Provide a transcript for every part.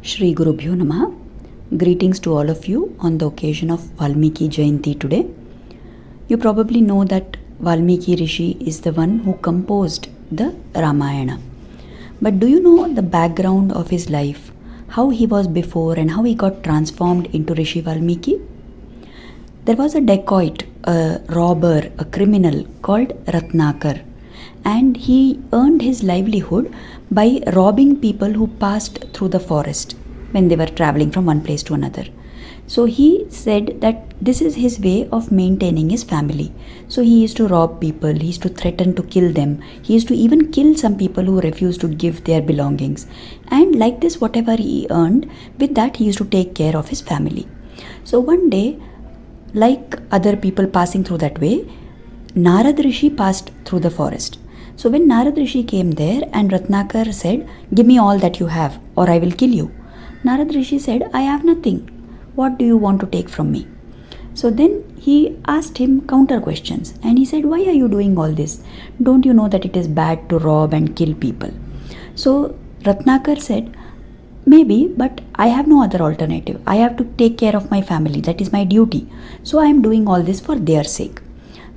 Shri Gurubhyo Namaha. Greetings to all of you on the occasion of Valmiki Jayanti today. You probably know that Valmiki Rishi is the one who composed the Ramayana. But do you know the background of his life? How he was before and how he got transformed into Rishi Valmiki? There was a dacoit, a robber, a criminal called Ratnakar, and he earned his livelihood by robbing people who passed through the forest when they were traveling from one place to another. So he said that this is his way of maintaining his family. So he used to rob people, he used to threaten to kill them, he used to even kill some people who refused to give their belongings. And like this, whatever he earned, with that he used to take care of his family. So one day, like other people passing through that way, Narad Rishi passed through the forest. So when Narad Rishi came there and Ratnakar said, "Give me all that you have or I will kill you," Narad Rishi said, "I have nothing. What do you want to take from me?" So then he asked him counter questions and he said, "Why are you doing all this? Don't you know that it is bad to rob and kill people?" So Ratnakar said, "Maybe, but I have no other alternative. I have to take care of my family. That is my duty. So I am doing all this for their sake."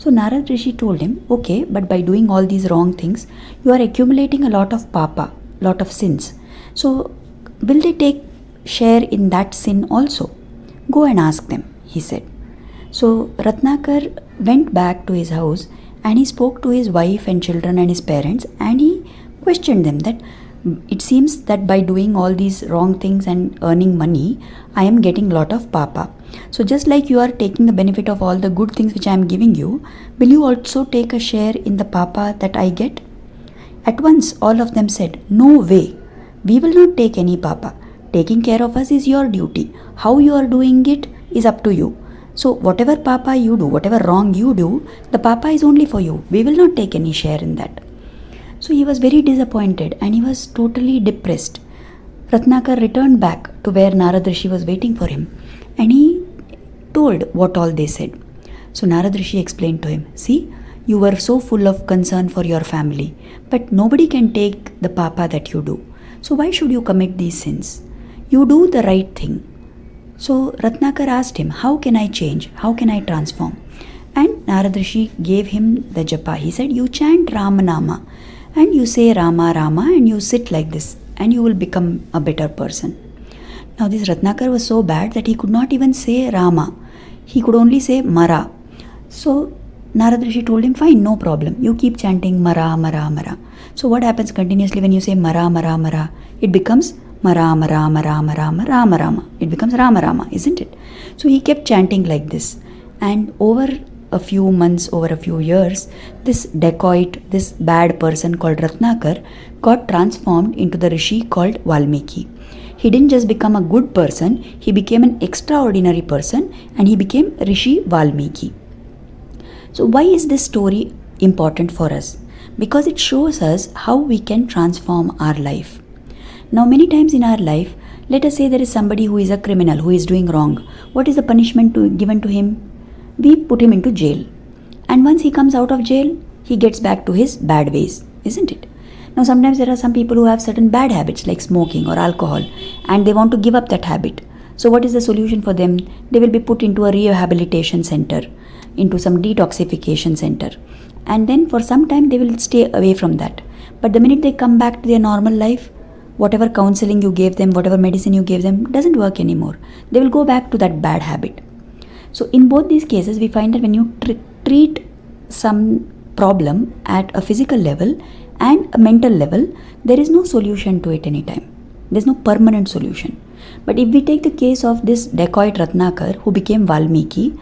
So Narad Rishi told him, "Okay, but by doing all these wrong things, you are accumulating a lot of papa, lot of sins. So will they take share in that sin also? Go and ask them," he said. So Ratnakar went back to his house and he spoke to his wife and children and his parents and he questioned them that it seems that by doing all these wrong things and earning money, I am getting lot of papa. So just like you are taking the benefit of all the good things which I am giving you, will you also take a share in the papa that I get?" At once all of them said, "No way. We will not take any papa. Taking care of us is your duty. How you are doing it is up to you. So whatever papa you do, whatever wrong you do, the papa is only for you. We will not take any share in that." So he was very disappointed and he was totally depressed. Ratnakar returned back to where Narad Rishi was waiting for him and he told what all they said. So Narad Rishi explained to him, "See, you were so full of concern for your family, but nobody can take the papa that you do. So why should you commit these sins? You do the right thing." So Ratnakar asked him, "How can I change? How can I transform?" And Narad Rishi gave him the japa. He said, "You chant Ramanama and you say Rama Rama and you sit like this and you will become a better person." Now this Ratnakar was so bad that he could not even say Rama. He could only say Mara. So Narad Rishi told him, "Fine, no problem. You keep chanting Mara, Mara, Mara." So what happens continuously when you say Mara, Mara, Mara? It becomes Mara, Mara, Mara, Mara, Rama, Rama. It becomes Rama, Rama, isn't it? So he kept chanting like this. And over a few months, over a few years, this dacoit, this bad person called Ratnakar got transformed into the Rishi called Valmiki. He didn't just become a good person, he became an extraordinary person and he became Rishi Valmiki. So why is this story important for us? Because it shows us how we can transform our life. Now many times in our life, let us say there is somebody who is a criminal, who is doing wrong. What is the punishment given to him? We put him into jail. And once he comes out of jail, he gets back to his bad ways, isn't it? Now sometimes there are some people who have certain bad habits like smoking or alcohol and they want to give up that habit. So what is the solution for them? They will be put into a rehabilitation center, into some detoxification center. And then for some time they will stay away from that. But the minute they come back to their normal life, whatever counseling you gave them, whatever medicine you gave them doesn't work anymore. They will go back to that bad habit. So in both these cases, we find that when you treat some problem at a physical level and a mental level, there is no solution to it anytime. There is no permanent solution. But if we take the case of this dacoit Ratnakar who became Valmiki,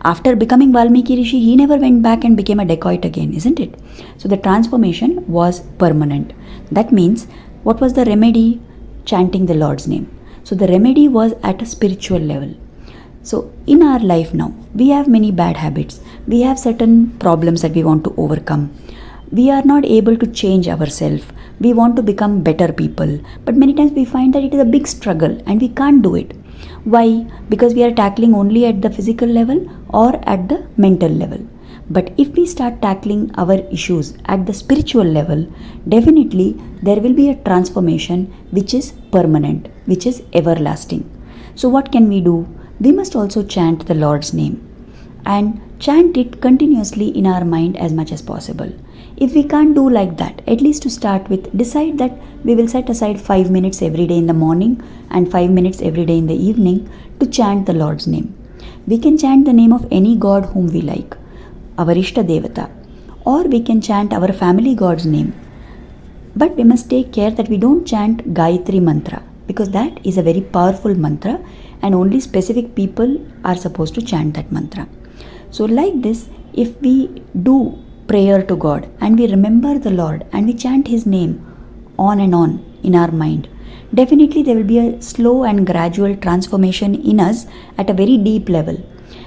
after becoming Valmiki Rishi, he never went back and became a dacoit again, isn't it? So the transformation was permanent. That means, what was the remedy? Chanting the Lord's name. So the remedy was at a spiritual level. So in our life now, we have many bad habits. We have certain problems that we want to overcome. We are not able to change ourselves. We want to become better people. But many times we find that it is a big struggle and we can't do it. Why? Because we are tackling only at the physical level or at the mental level. But if we start tackling our issues at the spiritual level, definitely there will be a transformation which is permanent, which is everlasting. So, what can we do? We must also chant the Lord's name and chant it continuously in our mind as much as possible. If we can't do like that, at least to start with, decide that we will set aside 5 minutes every day in the morning and 5 minutes every day in the evening to chant the Lord's name. We can chant the name of any god whom we like, our Ishta Devata, or we can chant our family god's name. But we must take care that we don't chant Gayatri mantra, because that is a very powerful mantra and only specific people are supposed to chant that mantra. So, like this, if we do prayer to God and we remember the Lord and we chant His name on and on in our mind, definitely there will be a slow and gradual transformation in us at a very deep level.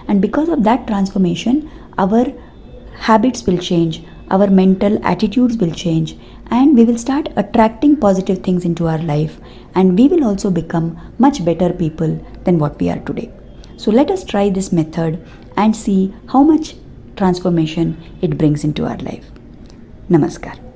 And because of that transformation, our habits will change, our mental attitudes will change, and we will start attracting positive things into our life, and we will also become much better people than what we are today. So let us try this method and see how much transformation it brings into our life. Namaskar.